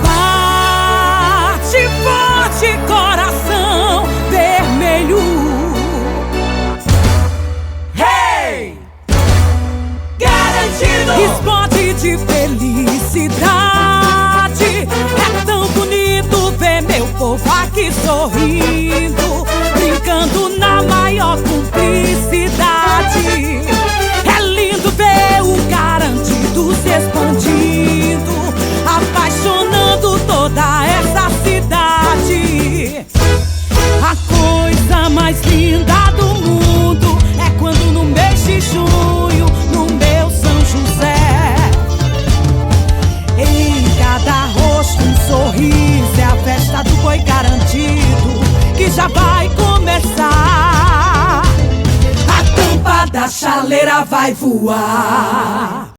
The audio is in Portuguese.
Bate forte, coração vermelho. Hey! Garantido! Explode de felicidade. É tão bonito ver meu povo aqui sorrindo, brincando na maior cumplicidade. É lindo ver o Garantido se expandindo, apaixonando toda essa cidade. A coisa mais linda do mundo é quando no mês de junho, no meu São José, em cada rosto um sorriso. É a festa do boi garantido que já vai começar. A tampa da chaleira vai voar.